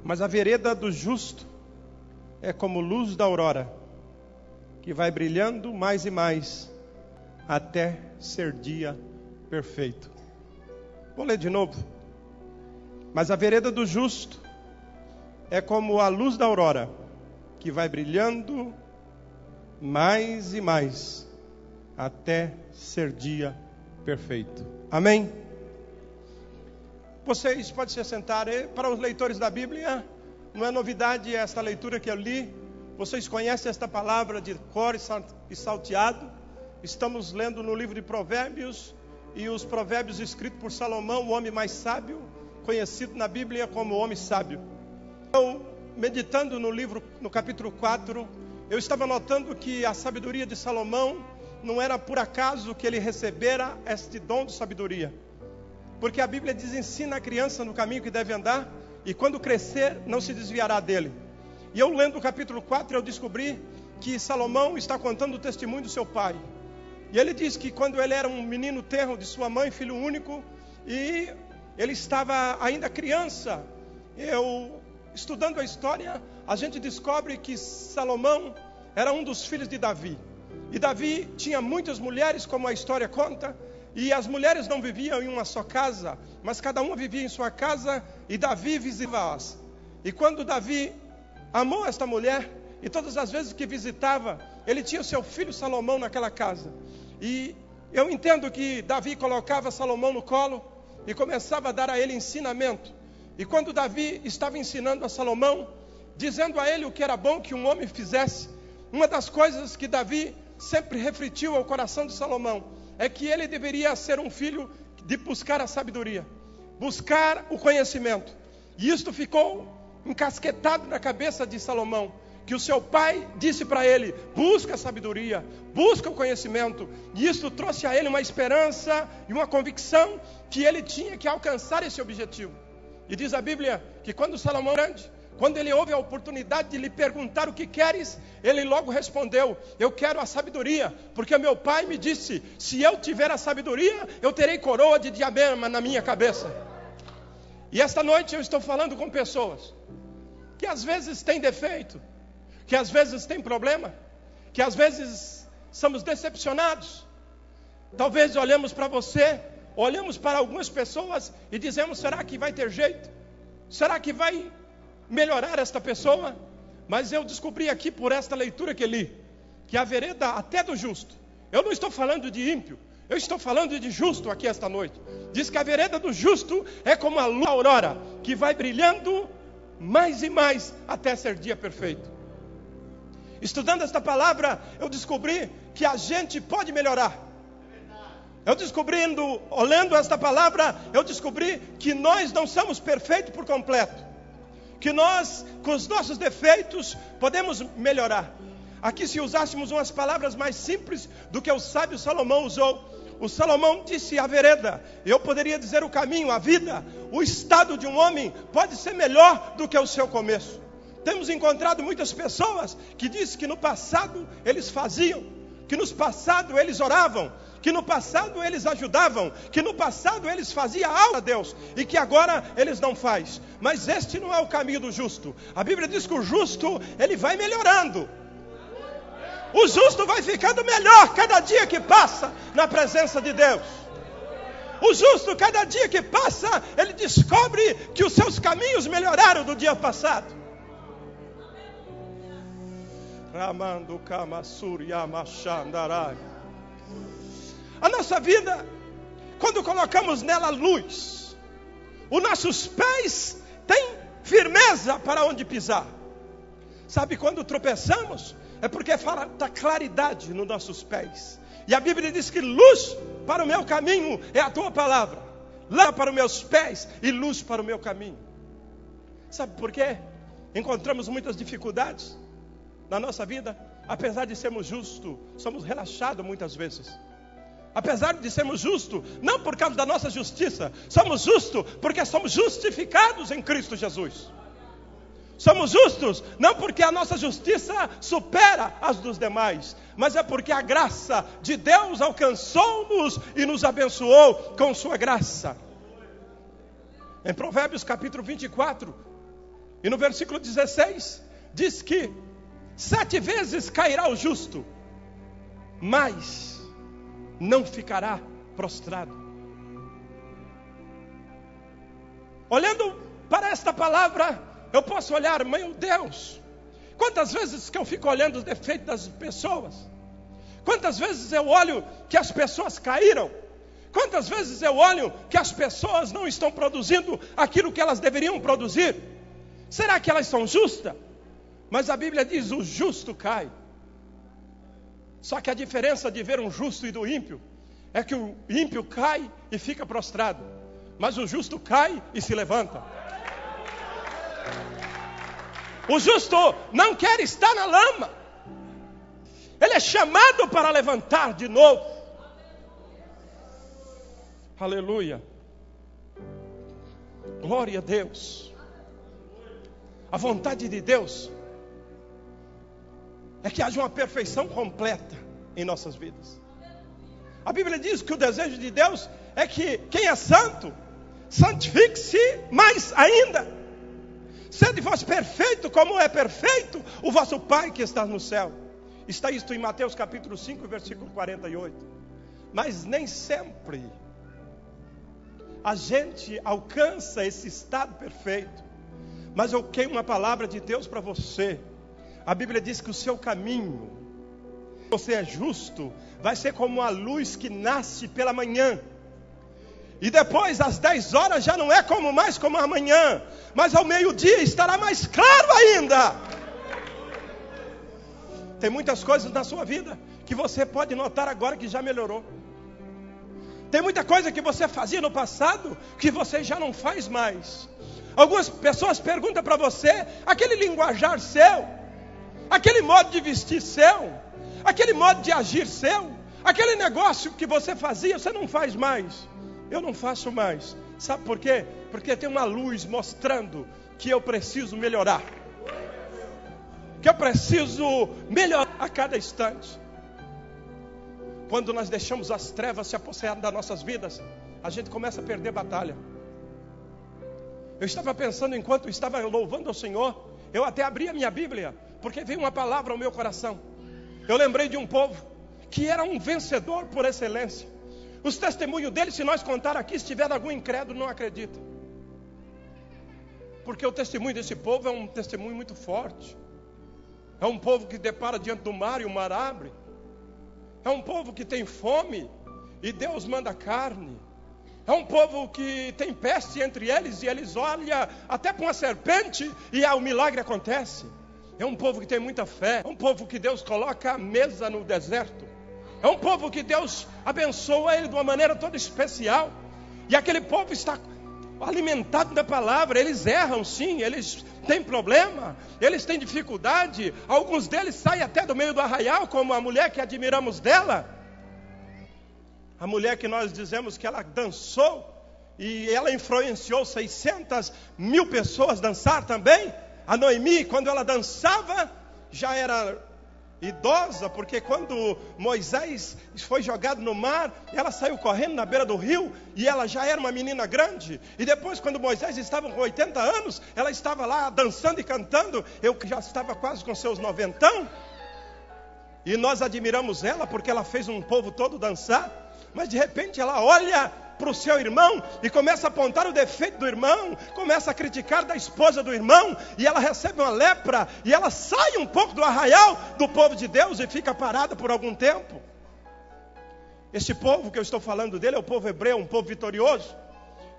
Mas a vereda do justo é como luz da aurora, que vai brilhando mais e mais, até ser dia perfeito. Vou ler de novo. Mas a vereda do justo é como a luz da aurora, que vai brilhando mais e mais, até ser dia perfeito. Amém? Vocês podem se sentar. Para os leitores da Bíblia, não é novidade esta leitura que eu li. Vocês conhecem esta palavra de cor e salteado. Estamos lendo no livro de Provérbios, e os provérbios escritos por Salomão, o homem mais sábio, conhecido na Bíblia como o homem sábio. Eu, meditando no livro, no capítulo 4, eu estava notando que a sabedoria de Salomão não era por acaso que ele recebera este dom de sabedoria. Porque a Bíblia diz: ensina a criança no caminho que deve andar, e quando crescer não se desviará dele. E eu lendo o capítulo 4, eu descobri que Salomão está contando o testemunho do seu pai. E ele diz que quando ele era um menino tenro de sua mãe, filho único, e ele estava ainda criança, estudando a história, a gente descobre que Salomão era um dos filhos de Davi. E Davi tinha muitas mulheres, como a história conta, e as mulheres não viviam em uma só casa, mas cada uma vivia em sua casa, e Davi visitava-as. E quando Davi amou esta mulher, e todas as vezes que visitava, ele tinha o seu filho Salomão naquela casa. E eu entendo que Davi colocava Salomão no colo e começava a dar a ele ensinamento. E quando Davi estava ensinando a Salomão, dizendo a ele o que era bom que um homem fizesse, uma das coisas que Davi sempre refletiu ao coração de Salomão é que ele deveria ser um filho de buscar a sabedoria, buscar o conhecimento. E isto ficou encasquetado na cabeça de Salomão, que o seu pai disse para ele: busca a sabedoria, busca o conhecimento. E isso trouxe a ele uma esperança e uma convicção que ele tinha que alcançar esse objetivo. E diz a Bíblia que quando Salomão grande, quando ele houve a oportunidade de lhe perguntar: o que queres? Ele logo respondeu: eu quero a sabedoria, porque meu pai me disse, se eu tiver a sabedoria, eu terei coroa de diadema na minha cabeça. E esta noite eu estou falando com pessoas que às vezes têm defeito, que às vezes têm problema, que às vezes somos decepcionados. Talvez olhamos para você, olhamos para algumas pessoas e dizemos: será que vai ter jeito? Será que vai melhorar esta pessoa? Mas eu descobri aqui por esta leitura que li, que a vereda até do justo, eu não estou falando de ímpio, eu estou falando de justo aqui esta noite. Diz que a vereda do justo é como a luz da aurora, que vai brilhando mais e mais até ser dia perfeito. Estudando esta palavra, eu descobri que a gente pode melhorar. Olhando esta palavra, eu descobri que nós não somos perfeitos por completo, que nós, com os nossos defeitos, podemos melhorar. Aqui, se usássemos umas palavras mais simples do que o sábio Salomão usou, o Salomão disse a vereda, eu poderia dizer o caminho, a vida, o estado de um homem pode ser melhor do que o seu começo. Temos encontrado muitas pessoas que dizem que no passado eles faziam, que no passado eles oravam, que no passado eles ajudavam, que no passado eles faziam algo a Deus, e que agora eles não fazem. Mas este não é o caminho do justo. A Bíblia diz que o justo, ele vai melhorando. O justo vai ficando melhor cada dia que passa na presença de Deus. O justo, cada dia que passa, ele descobre que os seus caminhos melhoraram do dia passado. A nossa vida, quando colocamos nela luz, os nossos pés têm firmeza para onde pisar. Sabe, quando tropeçamos, é porque falta claridade nos nossos pés. E a Bíblia diz que luz para o meu caminho é a tua palavra, lâmpada para os meus pés e luz para o meu caminho. Sabe por quê? Encontramos muitas dificuldades na nossa vida. Apesar de sermos justos, somos relaxados muitas vezes. Apesar de sermos justos, não por causa da nossa justiça, somos justos porque somos justificados em Cristo Jesus. Somos justos não porque a nossa justiça supera as dos demais, mas é porque a graça de Deus alcançou-nos e nos abençoou com sua graça. Em Provérbios capítulo 24, E no versículo 16, diz que 7 vezes cairá o justo, mas não ficará prostrado. Olhando para esta palavra, eu posso olhar, meu Deus, quantas vezes que eu fico olhando os defeitos das pessoas, quantas vezes eu olho que as pessoas caíram, quantas vezes eu olho que as pessoas não estão produzindo aquilo que elas deveriam produzir. Será que elas são justas? Mas a Bíblia diz: o justo cai. Só que a diferença de ver um justo e do ímpio é que o ímpio cai e fica prostrado, mas o justo cai e se levanta. O justo não quer estar na lama, ele é chamado para levantar de novo. Aleluia, glória a Deus. A vontade de Deus é que haja uma perfeição completa em nossas vidas. A Bíblia diz que o desejo de Deus é que quem é santo, santifique-se mais ainda. Sede vós perfeito, como é perfeito o vosso Pai que está no céu. Está isto em Mateus capítulo 5, versículo 48. Mas nem sempre a gente alcança esse estado perfeito. Mas eu quero uma palavra de Deus para você. A Bíblia diz que o seu caminho, se você é justo, vai ser como a luz que nasce pela manhã. E depois, às 10 horas, já não é mais como amanhã, mas ao meio-dia estará mais claro ainda. Tem muitas coisas na sua vida que você pode notar agora que já melhorou. Tem muita coisa que você fazia no passado que você já não faz mais. Algumas pessoas perguntam para você, aquele linguajar seu, aquele modo de vestir seu, aquele modo de agir seu, aquele negócio que você fazia, você não faz mais. Eu não faço mais. Sabe por quê? Porque tem uma luz mostrando que eu preciso melhorar, que eu preciso melhorar a cada instante. Quando nós deixamos as trevas se apossarem das nossas vidas, a gente começa a perder batalha. Eu estava pensando enquanto estava louvando ao Senhor, eu até abri a minha Bíblia, porque veio uma palavra ao meu coração. Eu lembrei de um povo que era um vencedor por excelência. Os testemunhos dele, se nós contar aqui, se tiver algum incrédulo, não acredita. Porque o testemunho desse povo é um testemunho muito forte. É um povo que depara diante do mar e o mar abre. É um povo que tem fome e Deus manda carne. É um povo que tem peste entre eles e eles olham até para uma serpente e o milagre acontece. É um povo que tem muita fé. É um povo que Deus coloca a mesa no deserto. É um povo que Deus abençoa ele de uma maneira toda especial. E aquele povo está alimentado da palavra. Eles erram sim, eles têm problema, eles têm dificuldade. Alguns deles saem até do meio do arraial, como a mulher que admiramos dela. A mulher que nós dizemos que ela dançou e ela influenciou 600 mil pessoas a dançar também. A Noemi, quando ela dançava, já era idosa, porque quando Moisés foi jogado no mar, ela saiu correndo na beira do rio, e ela já era uma menina grande. E depois, quando Moisés estava com 80 anos, ela estava lá dançando e cantando. Eu já estava quase com seus 90. E nós admiramos ela, porque ela fez um povo todo dançar. Mas de repente ela olha para o seu irmão e começa a apontar o defeito do irmão, começa a criticar da esposa do irmão, e ela recebe uma lepra, e ela sai um pouco do arraial do povo de Deus e fica parada por algum tempo. Este povo que eu estou falando dele é o povo hebreu, um povo vitorioso,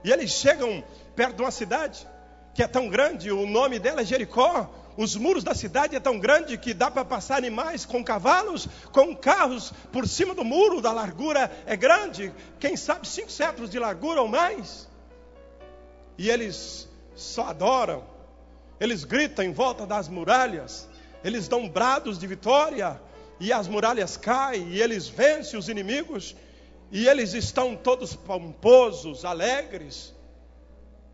e eles chegam perto de uma cidade que é tão grande, o nome dela é Jericó. Os muros da cidade é tão grande que dá para passar animais com cavalos, com carros por cima do muro. Da largura é grande, quem sabe 5 metros de largura ou mais. E eles só adoram, eles gritam em volta das muralhas, eles dão brados de vitória, e as muralhas caem, e eles vencem os inimigos, e eles estão todos pomposos, alegres.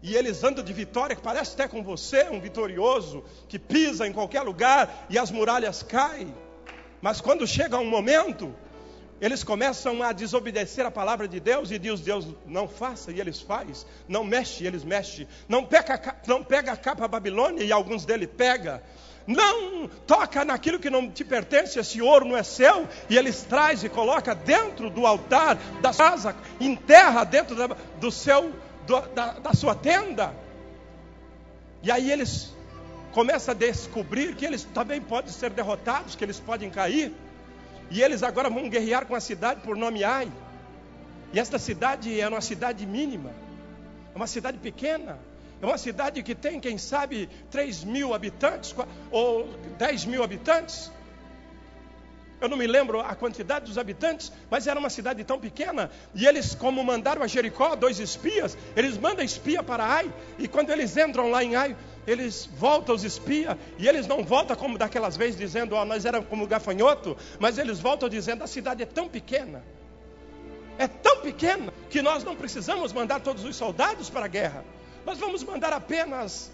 E eles andam de vitória, que parece até com você, um vitorioso, que pisa em qualquer lugar e as muralhas caem. Mas quando chega um momento, eles começam a desobedecer a palavra de Deus e diz: Deus não faça, e eles fazem. Não mexe, e eles mexem. Não pega a capa Babilônia, e alguns deles pegam. Não toca naquilo que não te pertence, esse ouro não é seu, e eles trazem e colocam dentro do altar da casa, enterra dentro da sua tenda. E aí eles começam a descobrir que eles também podem ser derrotados, que eles podem cair. E eles agora vão guerrear com a cidade por nome Ai. E esta cidade é uma cidade mínima, é uma cidade pequena. É uma cidade que tem, quem sabe, 3.000 habitantes, ou 10.000 habitantes. Eu não me lembro a quantidade dos habitantes, mas era uma cidade tão pequena. E eles, como mandaram a Jericó 2 espias, eles mandam espia para Ai. E quando eles entram lá em Ai, eles voltam os espias. E eles não voltam como daquelas vezes dizendo: nós éramos como gafanhoto. Mas eles voltam dizendo: a cidade é tão pequena. É tão pequena que nós não precisamos mandar todos os soldados para a guerra. Nós vamos mandar apenas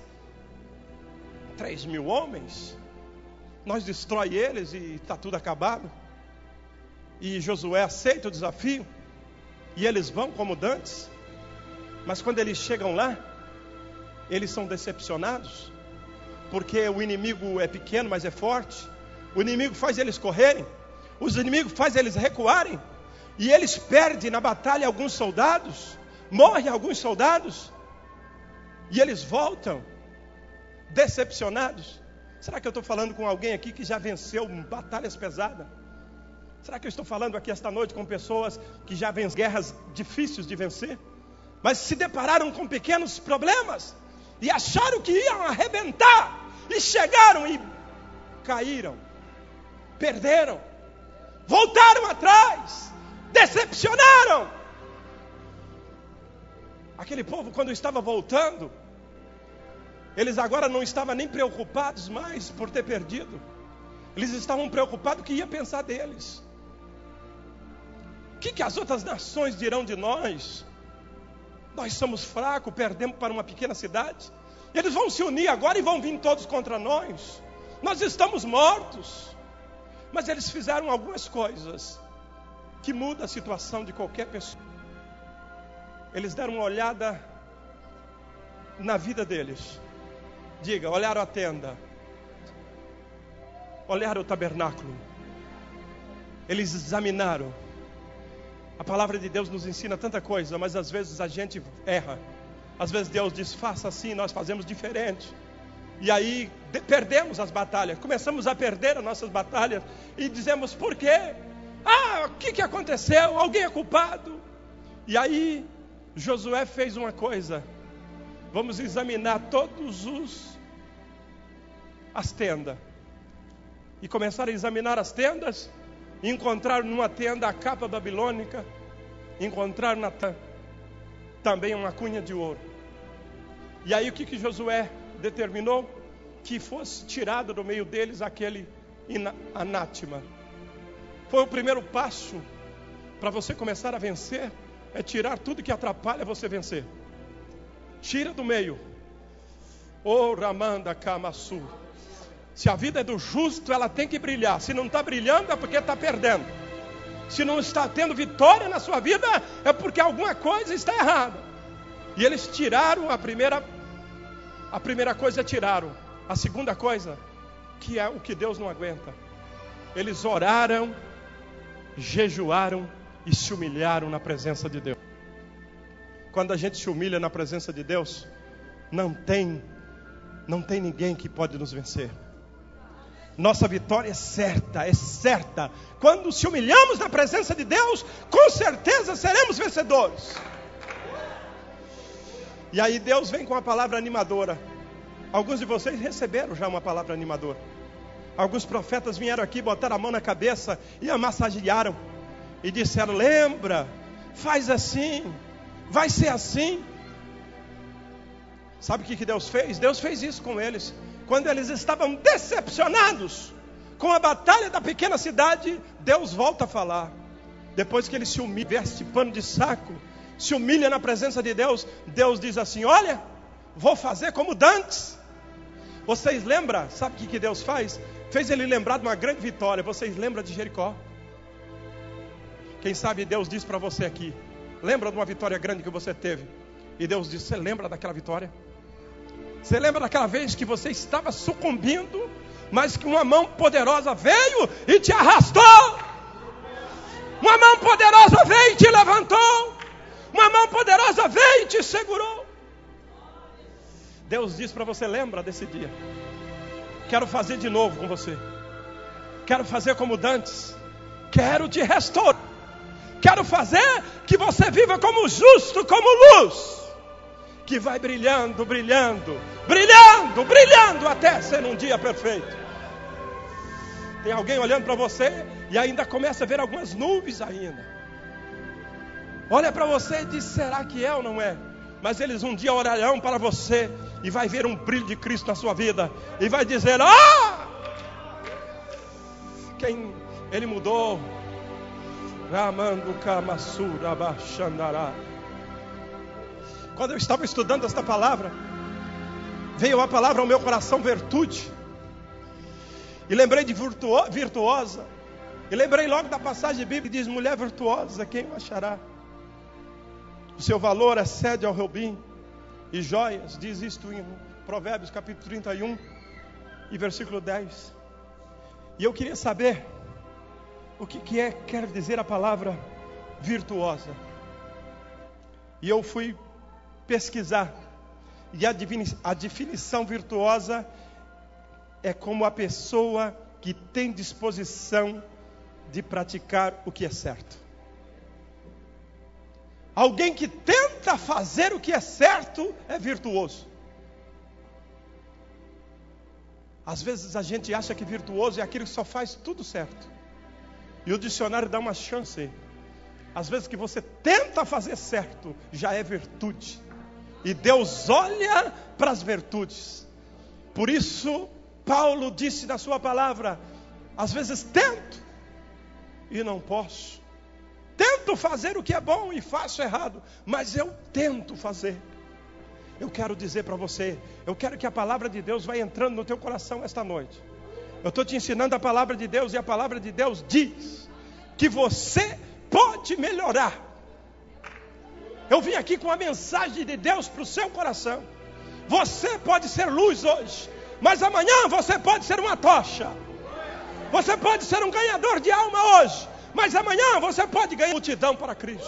3.000 homens. Nós destrói eles e está tudo acabado. E Josué aceita o desafio. E eles vão como dantes. Mas quando eles chegam lá, eles são decepcionados. Porque o inimigo é pequeno, mas é forte. O inimigo faz eles correrem. Os inimigos faz eles recuarem. E eles perdem na batalha alguns soldados. Morrem alguns soldados. E eles voltam decepcionados. Será que eu estou falando com alguém aqui que já venceu batalhas pesadas? Será que eu estou falando aqui esta noite com pessoas que já vencem guerras difíceis de vencer? Mas se depararam com pequenos problemas e acharam que iam arrebentar. E chegaram e caíram. Perderam. Voltaram atrás. Decepcionaram. Aquele povo, quando estava voltando, eles agora não estavam nem preocupados mais por ter perdido. Eles estavam preocupados que ia pensar deles. O que as outras nações dirão de nós? Nós somos fracos, perdemos para uma pequena cidade. Eles vão se unir agora e vão vir todos contra nós. Nós estamos mortos. Mas eles fizeram algumas coisas que mudam a situação de qualquer pessoa. Eles deram uma olhada na vida deles. Diga, olharam a tenda. Olharam o tabernáculo. Eles examinaram. A palavra de Deus nos ensina tanta coisa, mas às vezes a gente erra. Às vezes Deus diz: faça assim, nós fazemos diferente. E aí perdemos as batalhas. Começamos a perder as nossas batalhas. E dizemos: por quê? O que aconteceu? Alguém é culpado. E aí Josué fez uma coisa. Vamos examinar as tendas. E começaram a examinar as tendas. E encontraram numa tenda a capa babilônica. Encontraram também uma cunha de ouro. E aí o que Josué determinou? Que fosse tirado do meio deles aquele anátema. Foi o primeiro passo para você começar a vencer. É tirar tudo que atrapalha você vencer. Tira do meio. Ramanda Kamasu. Se a vida é do justo, ela tem que brilhar. Se não está brilhando, é porque está perdendo. Se não está tendo vitória na sua vida, é porque alguma coisa está errada. E eles tiraram a primeira coisa, tiraram. A segunda coisa, que é o que Deus não aguenta. Eles oraram, jejuaram e se humilharam na presença de Deus. Quando a gente se humilha na presença de Deus, não tem ninguém que pode nos vencer. Nossa vitória é certa. Quando se humilhamos na presença de Deus, com certeza seremos vencedores. E aí Deus vem com uma palavra animadora. Alguns de vocês receberam já uma palavra animadora. Alguns profetas vieram aqui, botaram a mão na cabeça e a massagearam. E disseram: lembra, faz assim, vai ser assim. Sabe o que Deus fez? Deus fez isso com eles. Quando eles estavam decepcionados com a batalha da pequena cidade, Deus volta a falar. Depois que eles se humilham, veste pano de saco, se humilha na presença de Deus, Deus diz assim: olha, vou fazer como dantes. Vocês lembram? Sabe o que Deus faz? Fez ele lembrar de uma grande vitória. Vocês lembram de Jericó? Quem sabe Deus diz para você aqui: lembra de uma vitória grande que você teve? E Deus diz: você lembra daquela vitória? Você lembra daquela vez que você estava sucumbindo, mas que uma mão poderosa veio e te arrastou? Uma mão poderosa veio e te levantou. Uma mão poderosa veio e te segurou. Deus diz para você: lembra desse dia? Quero fazer de novo com você. Quero fazer como dantes. Quero te restaurar. Quero fazer que você viva como justo, como luz, que vai brilhando, brilhando, brilhando, brilhando, até ser um dia perfeito. Tem alguém olhando para você e ainda começa a ver algumas nuvens ainda. Olha para você e diz: será que é ou não é? Mas eles um dia olharão para você e vai ver um brilho de Cristo na sua vida e vai dizer: ah! Quem ele mudou. Ramando Kamassura Bachandará. Quando eu estava estudando esta palavra, veio a palavra ao meu coração: virtude. E lembrei de virtuosa. E lembrei logo da passagem bíblica que diz: mulher virtuosa, quem o achará? O seu valor excede ao rubim e joias. Diz isto em Provérbios capítulo 31 e versículo 10. E eu queria saber o que quer dizer a palavra virtuosa. E eu fui pesquisar. E a definição virtuosa é como a pessoa que tem disposição de praticar o que é certo. Alguém que tenta fazer o que é certo é virtuoso. Às vezes a gente acha que virtuoso é aquele que só faz tudo certo. E o dicionário dá uma chance. Às vezes que você tenta fazer certo, já é virtude. E Deus olha para as virtudes. Por isso, Paulo disse na sua palavra: às vezes tento e não posso. Tento fazer o que é bom e faço errado, mas eu tento fazer. Eu quero dizer para você, eu quero que a palavra de Deus vá entrando no teu coração esta noite. Eu estou te ensinando a palavra de Deus, e a palavra de Deus diz que você pode melhorar. Eu vim aqui com a mensagem de Deus para o seu coração. Você pode ser luz hoje, mas amanhã você pode ser uma tocha. Você pode ser um ganhador de alma hoje, mas amanhã você pode ganhar multidão para Cristo.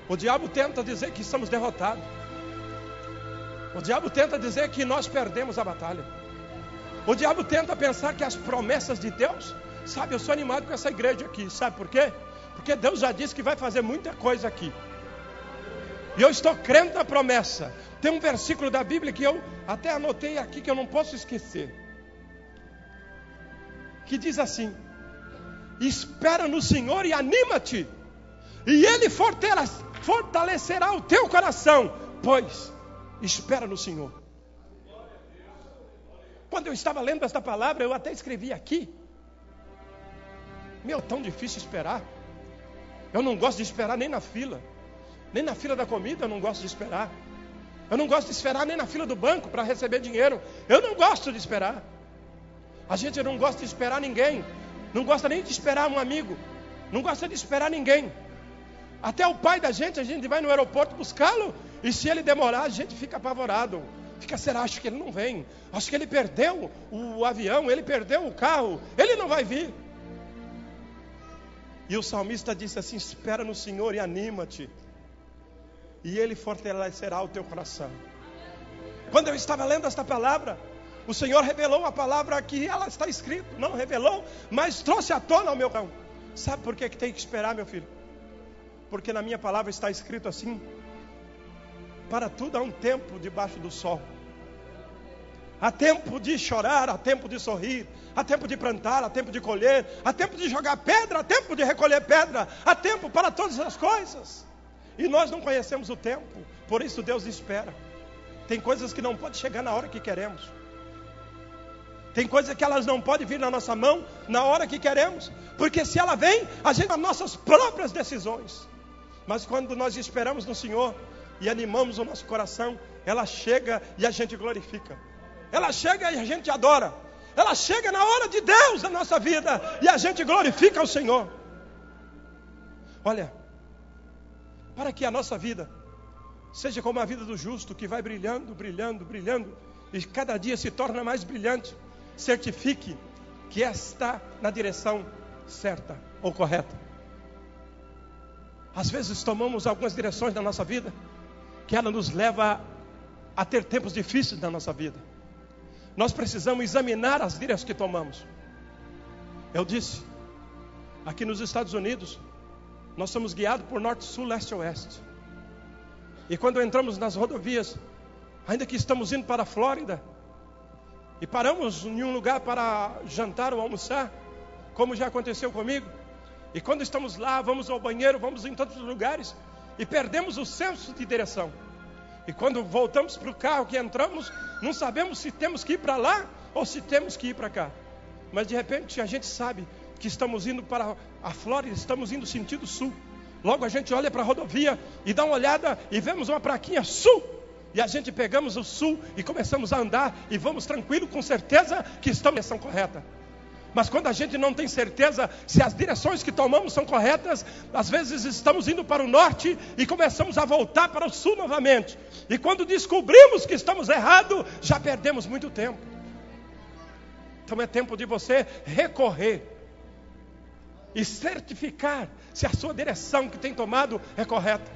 O diabo tenta dizer que estamos derrotados. O diabo tenta dizer que nós perdemos a batalha. O diabo tenta pensar que as promessas de Deus, sabe, eu sou animado com essa igreja aqui, sabe por quê? Porque Deus já disse que vai fazer muita coisa aqui. E eu estou crendo na promessa. Tem um versículo da Bíblia que eu até anotei aqui, que eu não posso esquecer. Que diz assim: espera no Senhor e anima-te, e Ele fortalecerá o teu coração, pois espera no Senhor. Quando eu estava lendo esta palavra, eu até escrevi aqui: meu, tão difícil esperar. Eu não gosto de esperar nem na fila. Nem na fila da comida eu não gosto de esperar. Eu não gosto de esperar nem na fila do banco para receber dinheiro. Eu não gosto de esperar. A gente não gosta de esperar ninguém. Não gosta nem de esperar um amigo. Não gosta de esperar ninguém. Até o pai da gente, a gente vai no aeroporto buscá-lo, e se ele demorar, a gente fica apavorado. Será? Acho que ele não vem. Acho que ele perdeu o avião, ele perdeu o carro, ele não vai vir. E o salmista disse assim: espera no Senhor e anima-te, e Ele fortalecerá o teu coração. Quando eu estava lendo esta palavra, o Senhor revelou a palavra que ela está escrita. Não revelou, mas trouxe à tona ao meu coração. Sabe por que tem que esperar, meu filho? Porque na minha palavra está escrito assim: para tudo há um tempo debaixo do sol. Há tempo de chorar, há tempo de sorrir, há tempo de plantar, há tempo de colher, há tempo de jogar pedra, há tempo de recolher pedra, há tempo para todas as coisas. E nós não conhecemos o tempo, por isso Deus espera. Tem coisas que não podem chegar na hora que queremos. Tem coisas que elas não podem vir na nossa mão na hora que queremos, porque se ela vem, a gente toma nossas próprias decisões. Mas quando nós esperamos no Senhor e animamos o nosso coração, ela chega e a gente glorifica. Ela chega e a gente adora. Ela chega na hora de Deus na nossa vida e a gente glorifica o Senhor. Olha, para que a nossa vida seja como a vida do justo, que vai brilhando, brilhando, brilhando, e cada dia se torna mais brilhante, certifique que está na direção certa ou correta. Às vezes tomamos algumas direções na nossa vida, que ela nos leva a ter tempos difíceis na nossa vida. Nós precisamos examinar as direções que tomamos. Eu disse, aqui nos Estados Unidos, nós somos guiados por norte, sul, leste e oeste. E quando entramos nas rodovias, ainda que estamos indo para a Flórida, e paramos em um lugar para jantar ou almoçar, como já aconteceu comigo, e quando estamos lá, vamos ao banheiro, vamos em tantos lugares, e perdemos o senso de direção. E quando voltamos para o carro que entramos, não sabemos se temos que ir para lá, ou se temos que ir para cá. Mas de repente a gente sabe que estamos indo para a Flórida, estamos indo sentido sul. Logo a gente olha para a rodovia e dá uma olhada e vemos uma plaquinha sul. E a gente pegamos o sul e começamos a andar e vamos tranquilo, com certeza que estamos na direção correta. Mas quando a gente não tem certeza se as direções que tomamos são corretas, às vezes estamos indo para o norte e começamos a voltar para o sul novamente. E quando descobrimos que estamos errados, já perdemos muito tempo. Então é tempo de você recorrer e certificar se a sua direção que tem tomado é correta.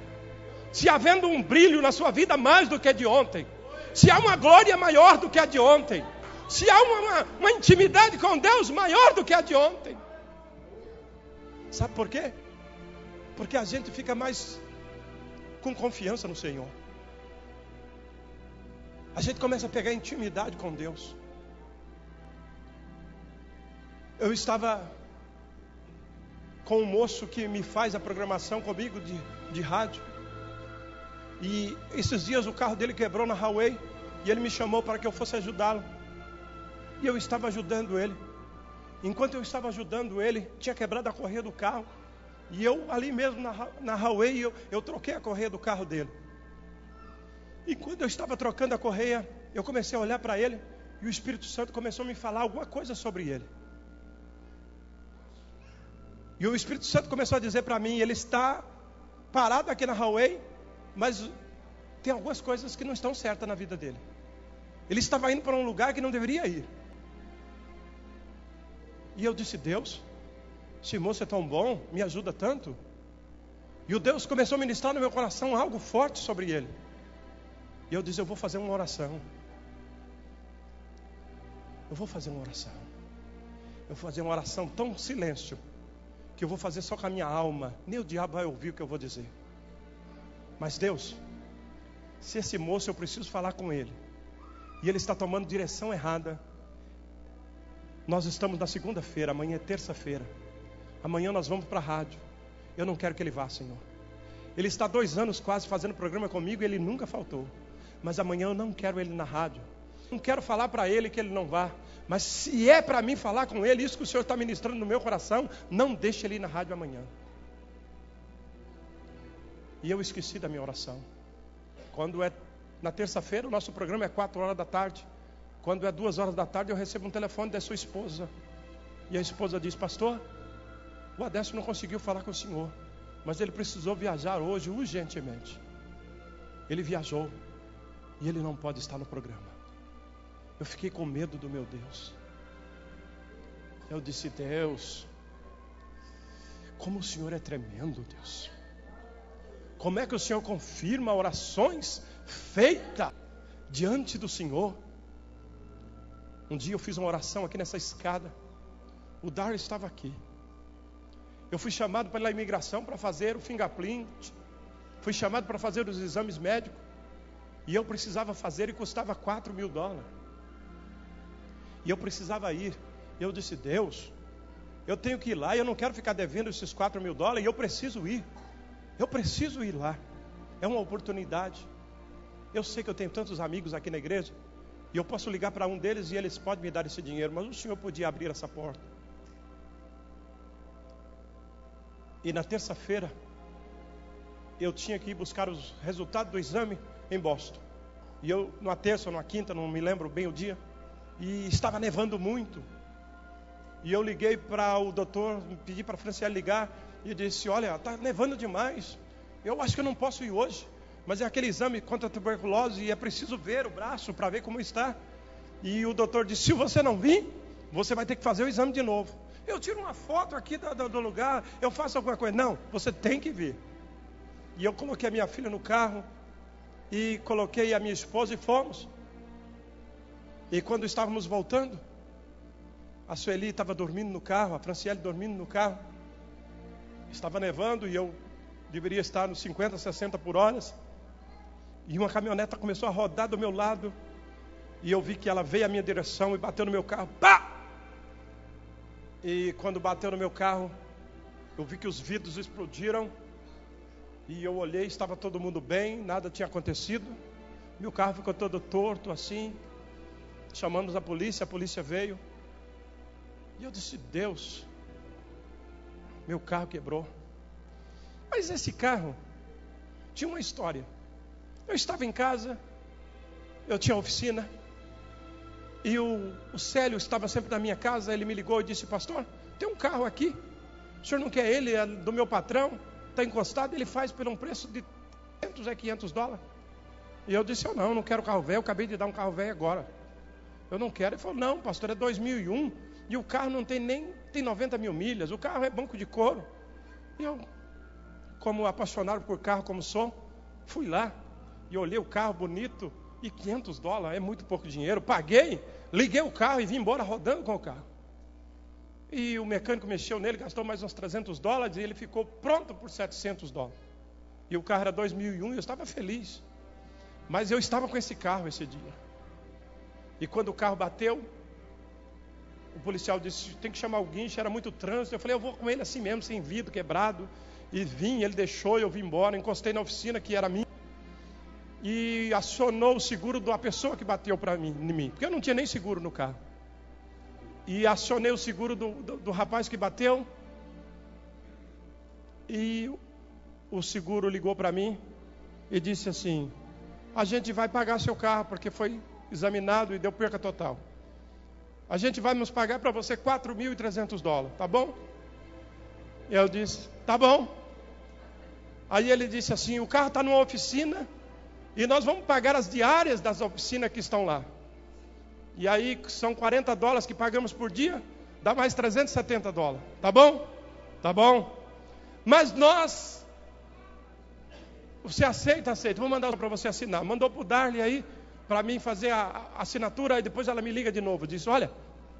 Se havendo um brilho na sua vida mais do que a de ontem, se há uma glória maior do que a de ontem, se há uma intimidade com Deus maior do que a de ontem. Sabe por quê? Porque a gente fica mais com confiança no Senhor. A gente começa a pegar intimidade com Deus. Eu estava com um moço que me faz a programação comigo de rádio. E esses dias o carro dele quebrou na highway. E ele me chamou para que eu fosse ajudá-lo. E eu estava ajudando ele. Enquanto eu estava ajudando ele, tinha quebrado a correia do carro. E eu ali mesmo na highway, eu troquei a correia do carro dele. E quando eu estava trocando a correia, eu comecei a olhar para ele. E o Espírito Santo começou a me falar alguma coisa sobre ele. E o Espírito Santo começou a dizer para mim, ele está parado aqui na highway, mas tem algumas coisas que não estão certas na vida dele. Ele estava indo para um lugar que não deveria ir. E eu disse, Deus, esse moço é tão bom, me ajuda tanto. E o Deus começou a ministrar no meu coração algo forte sobre ele. E eu disse, eu vou fazer uma oração. Eu vou fazer uma oração. Eu vou fazer uma oração tão silêncio, que eu vou fazer só com a minha alma. Nem o diabo vai ouvir o que eu vou dizer. Mas Deus, se esse moço eu preciso falar com ele, e ele está tomando direção errada. Nós estamos na segunda-feira, amanhã é terça-feira. Amanhã nós vamos para a rádio. Eu não quero que ele vá, Senhor. Ele está 2 anos quase fazendo programa comigo e ele nunca faltou. Mas amanhã eu não quero ele na rádio. Não quero falar para ele que ele não vá. Mas se é para mim falar com ele, isso que o Senhor está ministrando no meu coração, não deixe ele ir na rádio amanhã. E eu esqueci da minha oração. Quando é na terça-feira, o nosso programa é 4 horas da tarde. Quando é 2 horas da tarde, eu recebo um telefone da sua esposa. E a esposa diz, pastor, o Adécio não conseguiu falar com o senhor, mas ele precisou viajar hoje urgentemente. Ele viajou e ele não pode estar no programa. Eu fiquei com medo do meu Deus. Eu disse, Deus, como o Senhor é tremendo, Deus. Como é que o Senhor confirma orações feitas diante do Senhor? Um dia eu fiz uma oração aqui nessa escada. O Dar estava aqui. Eu fui chamado pela imigração para fazer o fingerprint. Fui chamado para fazer os exames médicos. E eu precisava fazer e custava $4.000. E eu precisava ir. E eu disse, Deus, eu tenho que ir lá. E eu não quero ficar devendo esses $4.000. E eu preciso ir. Eu preciso ir lá. É uma oportunidade. Eu sei que eu tenho tantos amigos aqui na igreja. E eu posso ligar para um deles e eles podem me dar esse dinheiro. Mas o Senhor podia abrir essa porta. E na terça-feira, eu tinha que ir buscar os resultados do exame em Boston. E eu, numa terça ou numa quinta, não me lembro bem o dia. E estava nevando muito. E eu liguei para o doutor, pedi para a Franciele ligar. e disse: olha, está nevando demais, eu acho que eu não posso ir hoje, mas é aquele exame contra a tuberculose e é preciso ver o braço para ver como está. E o doutor disse: se você não vir, você vai ter que fazer o exame de novo. Eu tiro uma foto aqui do lugar, eu faço alguma coisa. Não, você tem que vir. E eu coloquei a minha filha no carro e coloquei a minha esposa e fomos. E quando estávamos voltando, a Sueli estava dormindo no carro, a Franciele dormindo no carro. Estava nevando e eu deveria estar nos 50, 60 por hora. E uma caminhoneta começou a rodar do meu lado. E eu vi que ela veio à minha direção e bateu no meu carro. Pá! E quando bateu no meu carro, eu vi que os vidros explodiram. E eu olhei, estava todo mundo bem, nada tinha acontecido. Meu carro ficou todo torto assim. Chamamos a polícia veio. E eu disse: Deus, meu carro quebrou. Mas esse carro tinha uma história. Eu estava em casa, eu tinha oficina. E o Célio estava sempre na minha casa. Ele me ligou e disse: pastor, tem um carro aqui, o senhor não quer ele? É do meu patrão, está encostado, ele faz por um preço de $500. E eu disse: eu não quero carro velho, eu acabei de dar um carro velho agora, eu não quero. Ele falou: não, pastor, é 2001 e o carro não tem nem 90 mil milhas, o carro é banco de couro. E eu, como apaixonado por carro como sou, fui lá e olhei o carro bonito. E $500 é muito pouco dinheiro. Paguei, liguei o carro e vim embora rodando com o carro. E o mecânico mexeu nele, gastou mais uns $300 e ele ficou pronto por $700. E o carro era 2001 e eu estava feliz. Mas eu estava com esse carro esse dia. E quando o carro bateu, o policial disse: tem que chamar o guincho, era muito trânsito. Eu falei: eu vou com ele assim mesmo, sem vidro, quebrado. E vim, ele deixou e eu vim embora. Encostei na oficina que era minha. E acionou o seguro da pessoa que bateu em mim, porque eu não tinha nem seguro no carro. E acionei o seguro do rapaz que bateu. E o seguro ligou para mim e disse assim: a gente vai pagar seu carro, porque foi examinado e deu perca total. A gente vai nos pagar para você $4.300, tá bom? Eu disse: tá bom. Aí ele disse assim: o carro está numa oficina e nós vamos pagar as diárias das oficinas que estão lá. E aí são $40 que pagamos por dia, dá mais $370. Tá bom? Tá bom. Mas nós... Você aceita? Vou mandar para você assinar. Mandou para o Darley aí, para mim fazer a assinatura. E depois ela me liga de novo. Diz: olha,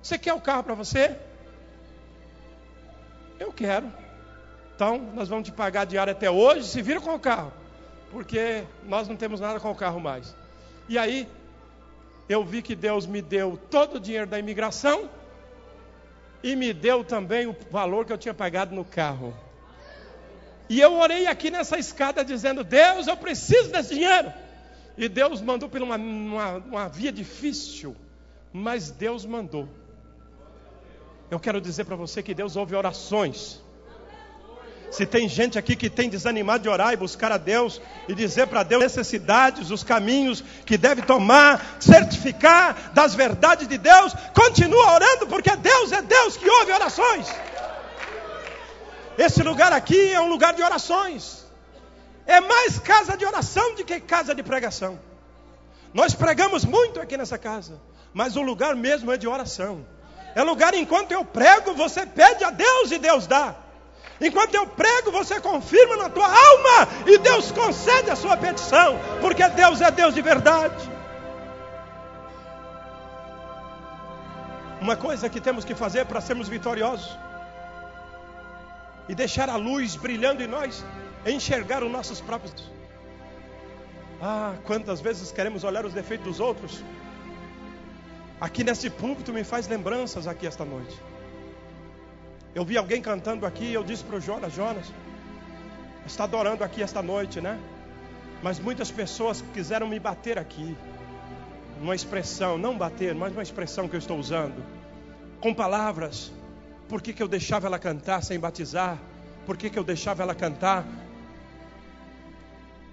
você quer o carro para você? Eu quero. Então nós vamos te pagar a diária até hoje. Se vira com o carro, porque nós não temos nada com o carro mais. E aí eu vi que Deus me deu todo o dinheiro da imigração e me deu também o valor que eu tinha pagado no carro. E eu orei aqui nessa escada dizendo: Deus, eu preciso desse dinheiro. E Deus mandou por uma via difícil, mas Deus mandou. Eu quero dizer para você que Deus ouve orações. Se tem gente aqui que tem desanimado de orar e buscar a Deus e dizer para Deus as necessidades, os caminhos que deve tomar, certificar das verdades de Deus, continua orando, porque Deus é Deus que ouve orações. Esse lugar aqui é um lugar de orações. É mais casa de oração do que casa de pregação. Nós pregamos muito aqui nessa casa, mas o lugar mesmo é de oração. É lugar, enquanto eu prego, você pede a Deus e Deus dá. Enquanto eu prego, você confirma na tua alma e Deus concede a sua petição, porque Deus é Deus de verdade. Uma coisa que temos que fazer para sermos vitoriosos e deixar a luz brilhando em nós é enxergar os nossos próprios. Quantas vezes queremos olhar os defeitos dos outros. Aqui nesse púlpito me faz lembranças aqui esta noite. Eu vi alguém cantando aqui, eu disse para o Jonas: está adorando aqui esta noite, né? Mas muitas pessoas quiseram me bater aqui. Uma expressão, não bater, mas uma expressão que eu estou usando. Com palavras. Por que eu deixava ela cantar sem batizar? Por que eu deixava ela cantar?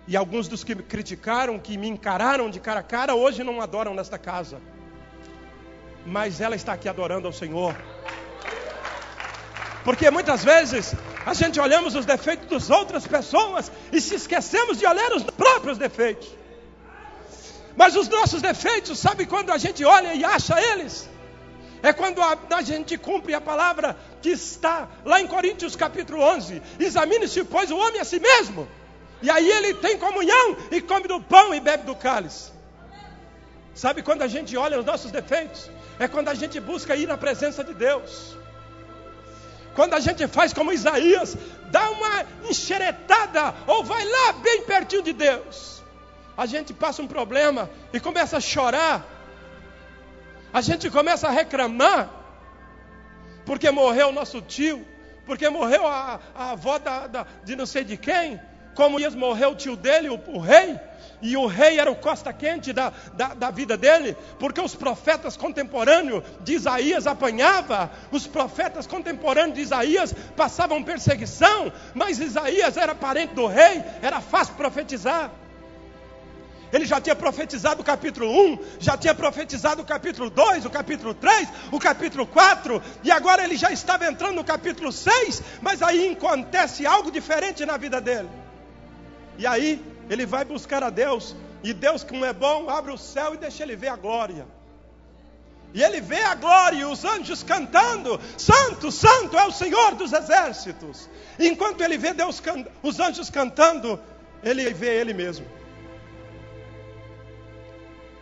E alguns dos que me criticaram, que me encararam de cara a cara, hoje não adoram nesta casa. Mas ela está aqui adorando ao Senhor. Porque muitas vezes A gente olhamos os defeitos das outras pessoas e se esquecemos de olhar os próprios defeitos. Mas os nossos defeitos, sabe quando a gente olha e acha eles? É quando a gente cumpre a palavra que está lá em Coríntios capítulo 11. Examine-se, pois, o homem a si mesmo. E aí ele tem comunhão e come do pão e bebe do cálice. Sabe quando a gente olha os nossos defeitos? É quando a gente busca ir na presença de Deus. Quando a gente faz como Isaías, dá uma enxeretada ou vai lá bem pertinho de Deus. A gente passa um problema e começa a chorar. A gente começa a reclamar. Porque morreu o nosso tio. Porque morreu a avó de não sei de quem. Como Isaías morreu o tio dele, o rei. E o rei era o costa quente da vida dele, porque os profetas contemporâneos de Isaías apanhavam, os profetas contemporâneos de Isaías passavam perseguição, mas Isaías era parente do rei, era fácil profetizar. Ele já tinha profetizado o capítulo 1, já tinha profetizado o capítulo 2, o capítulo 3, o capítulo 4, e agora ele já estava entrando no capítulo 6, mas aí acontece algo diferente na vida dele. E aí ele vai buscar a Deus, e Deus, como é bom, abre o céu e deixa ele ver a glória. E ele vê a glória e os anjos cantando: Santo, Santo é o Senhor dos exércitos. E enquanto ele vê os anjos cantando, ele vê ele mesmo.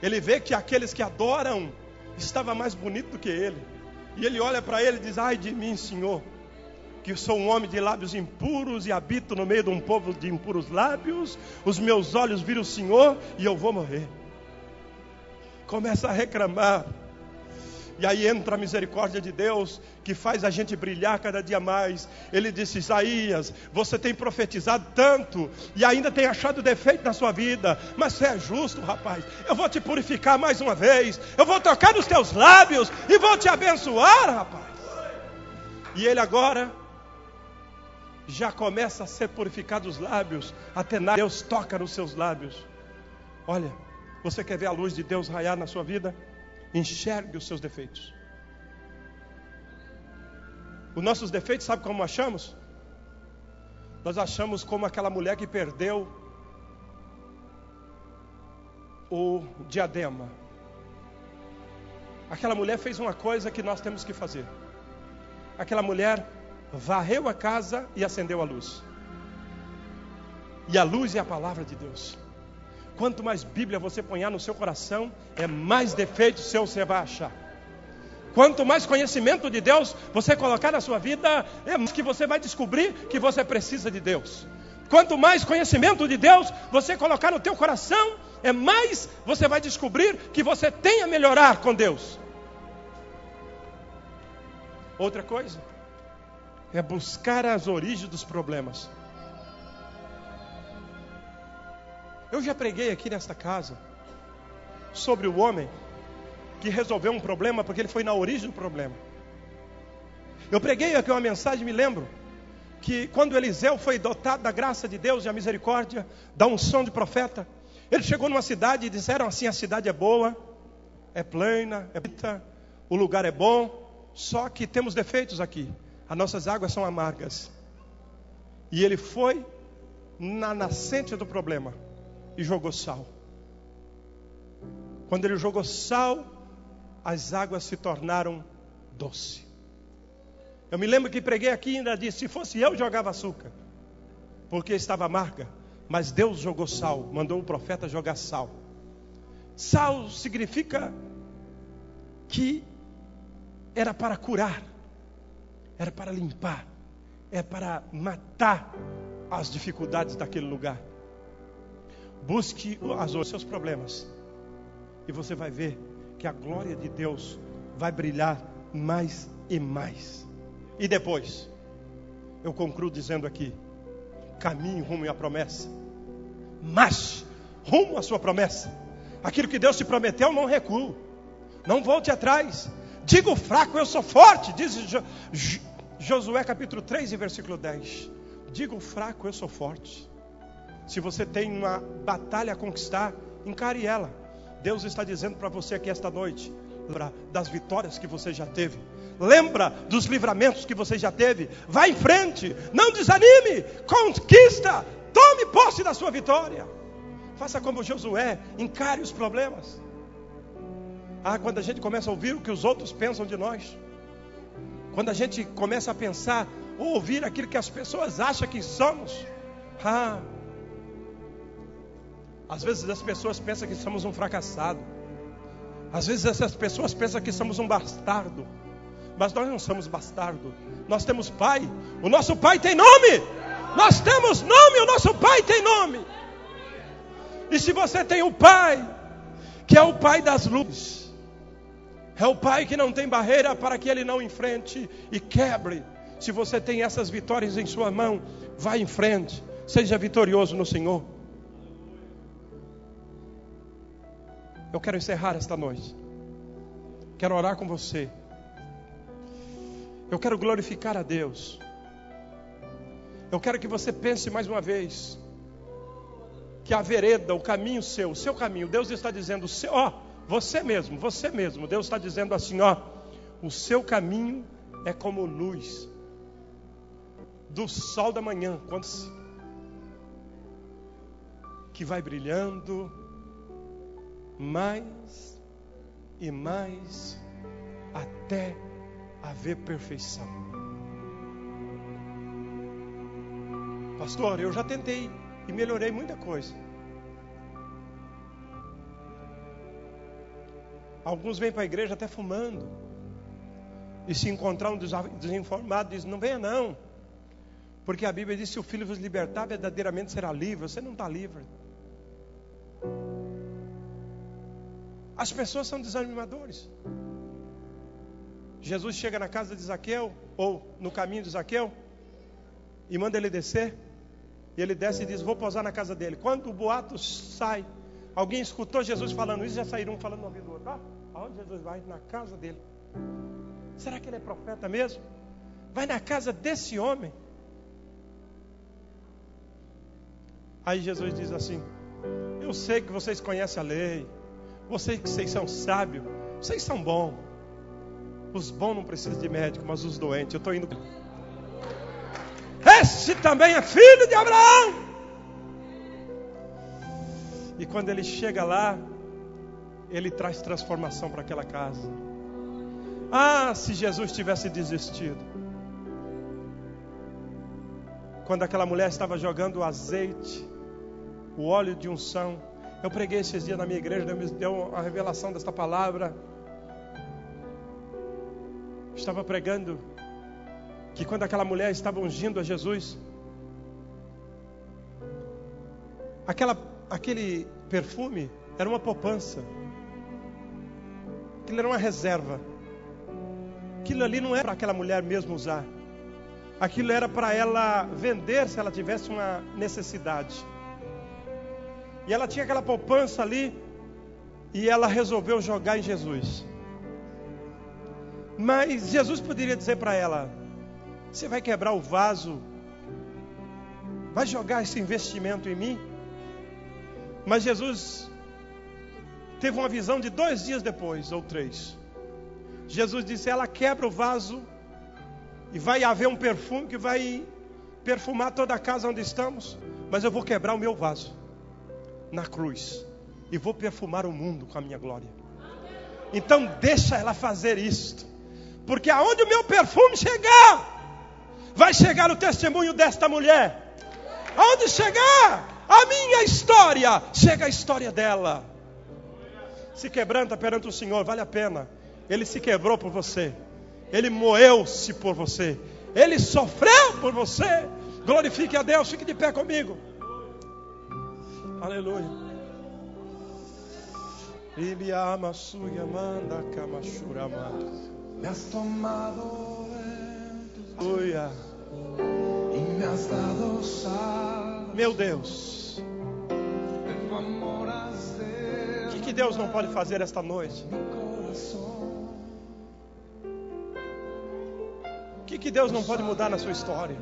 Ele vê que aqueles que adoram estavam mais bonitos do que ele. E ele olha para ele e diz: ai de mim, Senhor, que eu sou um homem de lábios impuros e habito no meio de um povo de impuros lábios. Os meus olhos viram o Senhor e eu vou morrer. Começa a reclamar. E aí entra a misericórdia de Deus, que faz a gente brilhar cada dia mais. Ele disse: Isaías, você tem profetizado tanto e ainda tem achado defeito na sua vida, mas você é justo, rapaz. Eu vou te purificar mais uma vez. Eu vou tocar nos teus lábios e vou te abençoar, rapaz. E ele agora já começa a ser purificado os lábios. Até Deus toca nos seus lábios. Olha, você quer ver a luz de Deus raiar na sua vida? Enxergue os seus defeitos. Os nossos defeitos, sabe como achamos? Nós achamos como aquela mulher que perdeu o diadema. Aquela mulher fez uma coisa que nós temos que fazer. Aquela mulher varreu a casa e acendeu a luz. E a luz é a palavra de Deus. Quanto mais Bíblia você ponhar no seu coração, é mais defeitos seus você vai achar. Quanto mais conhecimento de Deus você colocar na sua vida, é mais que você vai descobrir que você precisa de Deus. Quanto mais conhecimento de Deus você colocar no teu coração, é mais você vai descobrir que você tem a melhorar com Deus. Outra coisa é buscar as origens dos problemas. Eu já preguei aqui nesta casa sobre o homem que resolveu um problema porque ele foi na origem do problema. Eu preguei aqui uma mensagem, me lembro, que quando Eliseu foi dotado da graça de Deus e a misericórdia, da unção de profeta, ele chegou numa cidade e disseram assim: a cidade é boa, é plena, é bonita, o lugar é bom, só que temos defeitos aqui, as nossas águas são amargas. E ele foi na nascente do problema e jogou sal. Quando ele jogou sal, as águas se tornaram doce. Eu me lembro que preguei aqui e ainda disse: se fosse eu, jogava açúcar, porque estava amarga. Mas Deus jogou sal, mandou o profeta jogar sal. Sal significa que era para curar, era para limpar, é para matar as dificuldades daquele lugar. Busque os seus problemas e você vai ver que a glória de Deus vai brilhar mais e mais. E depois, eu concluo dizendo aqui: caminhe rumo à promessa. Marche rumo à sua promessa. Aquilo que Deus te prometeu, não recue. Não volte atrás. Diga o fraco, eu sou forte. Diz Josué capítulo 3 e versículo 10. Diga o fraco, eu sou forte. Se você tem uma batalha a conquistar, encare ela. Deus está dizendo para você aqui esta noite: Lembra das vitórias que você já teve. Lembra dos livramentos que você já teve. Vá em frente, não desanime, conquista, tome posse da sua vitória. Faça como Josué, encare os problemas. Quando a gente começa a ouvir o que os outros pensam de nós, quando a gente começa a pensar ou ouvir aquilo que as pessoas acham que somos, às vezes as pessoas pensam que somos um fracassado. Às vezes essas pessoas pensam que somos um bastardo. Mas nós não somos bastardo. Nós temos pai. O nosso pai tem nome. Nós temos nome. O nosso pai tem nome. E se você tem um pai, que é o pai das luzes, é o pai que não tem barreira para que ele não enfrente e quebre. Se você tem essas vitórias em sua mão, vá em frente. Seja vitorioso no Senhor. Eu quero encerrar esta noite. Quero orar com você. Eu quero glorificar a Deus. Eu quero que você pense mais uma vez que a vereda, o caminho seu, o seu caminho, Deus está dizendo, você mesmo, Deus está dizendo assim, o seu caminho é como luz do sol da manhã, que vai brilhando mais e mais até haver perfeição. Pastor, eu já tentei e melhorei muita coisa. Alguns vêm para a igreja até fumando, e se encontrar um desinformado diz, não venha não, porque a Bíblia diz, se o Filho vos libertar, verdadeiramente será livre. Você não está livre. As pessoas são desanimadores. Jesus chega na casa de Zaqueu, ou no caminho de Zaqueu, e manda ele descer. E ele desce e diz, vou posar na casa dele. Quando o boato sai, alguém escutou Jesus falando isso, já saíram um falando no ouvido do outro. Aonde Jesus vai? Na casa dele. Será que ele é profeta mesmo? Vai na casa desse homem. Aí Jesus diz assim, eu sei que vocês conhecem a lei, vocês são sábios, vocês são bons. Os bons não precisam de médico, mas os doentes, eu estou indo. Este também é filho de Abraão. E quando ele chega lá, ele traz transformação para aquela casa. Se Jesus tivesse desistido. Quando aquela mulher estava jogando o azeite, o óleo de unção. Eu preguei esses dias na minha igreja, Deus me deu a revelação desta palavra. Estava pregando que quando aquela mulher estava ungindo a Jesus, aquele perfume era uma poupança. Aquilo era uma reserva. Aquilo ali não era para aquela mulher mesmo usar. Aquilo era para ela vender se ela tivesse uma necessidade. E ela tinha aquela poupança ali, e ela resolveu jogar em Jesus. Mas Jesus poderia dizer para ela, você vai quebrar o vaso, vai jogar esse investimento em mim? Mas Jesus teve uma visão de 2 dias depois, ou 3. Jesus disse, ela quebra o vaso, e vai haver um perfume que vai perfumar toda a casa onde estamos. Mas eu vou quebrar o meu vaso na cruz, e vou perfumar o mundo com a minha glória. Então deixa ela fazer isto, porque aonde o meu perfume chegar, vai chegar o testemunho desta mulher. Aonde chegar a minha história, chega a história dela. Se quebranta perante o Senhor, vale a pena. Ele se quebrou por você, ele moeu-se por você, ele sofreu por você. Glorifique a Deus, fique de pé comigo. Aleluia. Ele ama suya manda kamashurama. Me has tomado en tus Aleluia. y me has dado salvación. Meu Deus, En tu amor has o que Deus não pode fazer esta noite? mi corazón. O que Deus não pode mudar na sua história?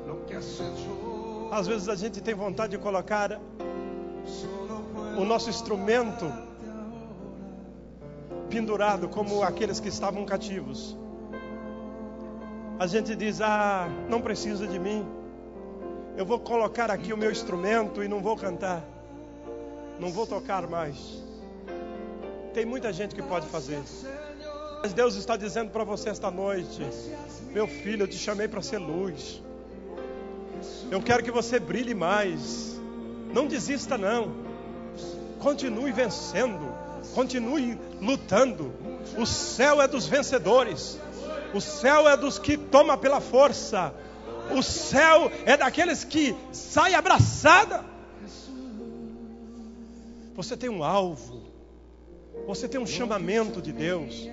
Lo que has hecho Às vezes a gente tem vontade de colocar o nosso instrumento pendurado como aqueles que estavam cativos. A gente diz: ah, não precisa de mim. Eu vou colocar aqui o meu instrumento e não vou cantar. Não vou tocar mais. Tem muita gente que pode fazer. Mas Deus está dizendo para você esta noite: meu filho, eu te chamei para ser luz. Eu quero que você brilhe mais. Não desista não. Continue vencendo. Continue lutando. O céu é dos vencedores. O céu é dos que toma pela força. O céu é daqueles que saem abraçada. Você tem um alvo. Você tem um chamamento de Deus.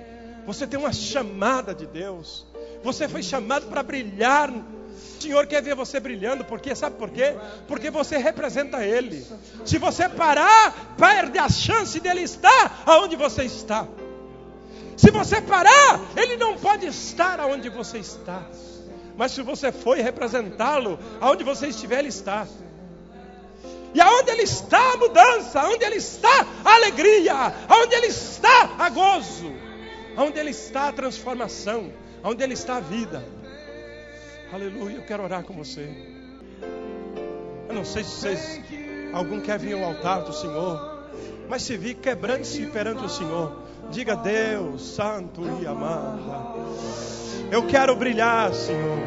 Você tem uma chamada de Deus. Você foi chamado para brilhar. O Senhor quer ver você brilhando. Porque sabe por quê? Porque você representa Ele. Se você parar, perde a chance dele estar aonde você está. Se você parar, Ele não pode estar aonde você está. Mas se você for representá-lo, aonde você estiver, Ele está. E aonde Ele está a mudança, aonde Ele está a alegria, aonde Ele está a gozo, aonde Ele está a transformação, aonde Ele está a vida. Aleluia, eu quero orar com você. Eu não sei se algum quer vir ao altar do Senhor, mas se vir, quebrando-se perante o Senhor. Diga: Deus santo e amado, eu quero brilhar, Senhor.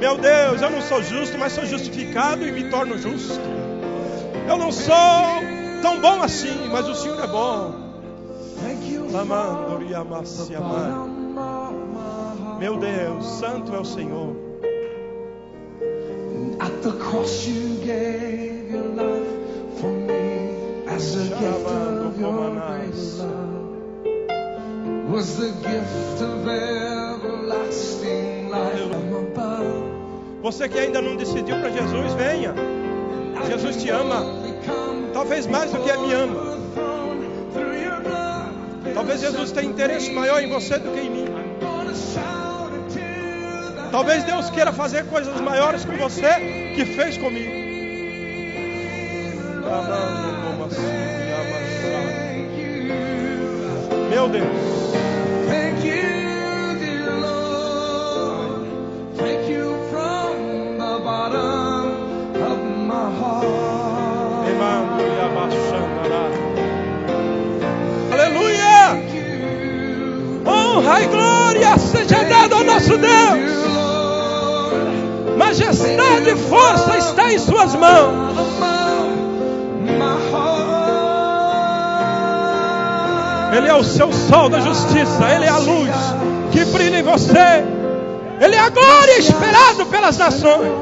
Meu Deus, eu não sou justo, mas sou justificado e me torno justo. Eu não sou tão bom assim, mas o Senhor é bom. Meu Deus, santo é o Senhor. At the cross you gave your life for me as a gift of your grace, love. Was the gift of everlasting life from above. Você que ainda não decidiu para Jesus, venha. Jesus te ama. Talvez mais do que me ama. Talvez Jesus tenha interesse maior em você do que em mim. Talvez Deus queira fazer coisas maiores com você que fez comigo. Meu Deus. Thank you, dear Lord. Thank you from the bottom of my heart. Aleluia! Honra e glória seja dada ao nosso Deus. Majestade e força está em suas mãos. Ele é o seu sol da justiça. Ele é a luz que brilha em você. Ele é a glória esperada pelas nações.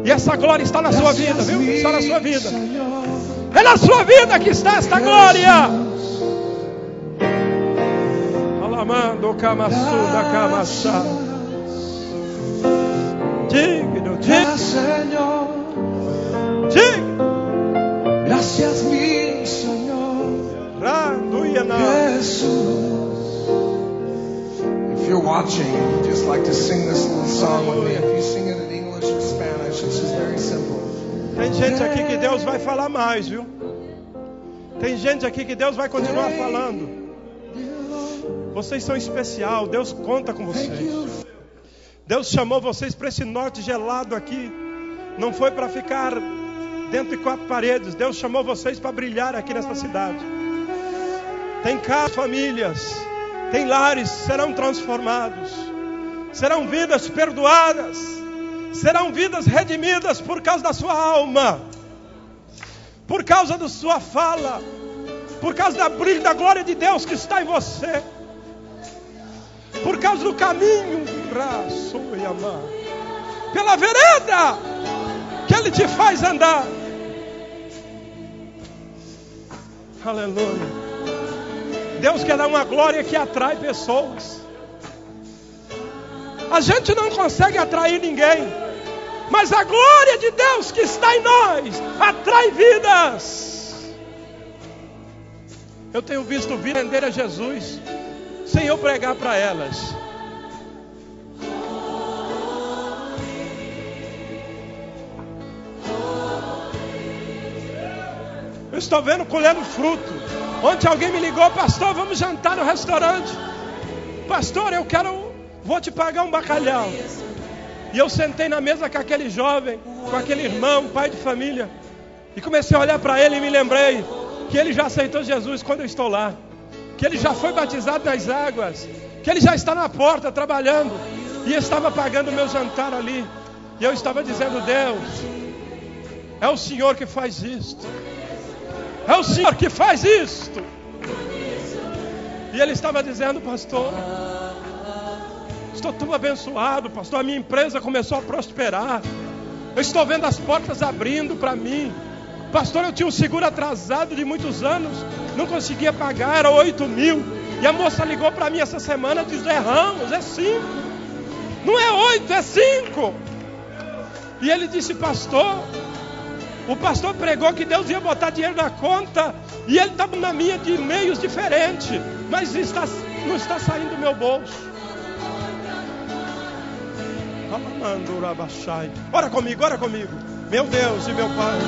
E essa glória está na sua vida, viu? Está na sua vida. É na sua vida que está esta glória. Alamando Kamassuda Kamassa. Digno, digno. Señor. Digno. Gracias, mi Señor. If you're watching and you'd just like to sing this little song with me, if you sing it in English or Spanish, it's just very simple. Tem gente aqui que Deus vai falar mais, viu? Tem gente aqui que Deus vai continuar falando. Vocês são especial, Deus conta com vocês. Deus chamou vocês para esse norte gelado aqui. Não foi para ficar dentro de quatro paredes. Deus chamou vocês para brilhar aqui nesta cidade. Tem casas, famílias, tem lares, serão transformados. Serão vidas perdoadas. Serão vidas redimidas por causa da sua alma. Por causa da sua fala. Por causa da brilho da glória de Deus que está em você. Por causa do caminho, pela vereda que Ele te faz andar. Aleluia. Deus quer dar uma glória que atrai pessoas. A gente não consegue atrair ninguém, mas a glória de Deus que está em nós atrai vidas. Eu tenho visto vidas render a Jesus sem eu pregar para elas. Eu estou vendo colhendo fruto. Ontem alguém me ligou: pastor, vamos jantar no restaurante. Pastor, vou te pagar um bacalhau. E eu sentei na mesa com aquele jovem, com aquele irmão, pai de família, e comecei a olhar para ele e me lembrei que ele já aceitou Jesus quando eu estou lá, que ele já foi batizado nas águas, que ele já está na porta trabalhando, e estava pagando o meu jantar ali. E eu estava dizendo: Deus, é o Senhor que faz isto, é o Senhor que faz isto. E ele estava dizendo: pastor, estou tão abençoado, pastor, a minha empresa começou a prosperar, eu estou vendo as portas abrindo para mim. Pastor, eu tinha um seguro atrasado de muitos anos, não conseguia pagar, era 8.000. E a moça ligou para mim essa semana e disse: Ramos, é 5. Não é 8, é 5. E ele disse: pastor, o pastor pregou que Deus ia botar dinheiro na conta, e ele estava na minha de meios diferentes, mas não está saindo do meu bolso. Ora comigo, meu Deus e meu Pai.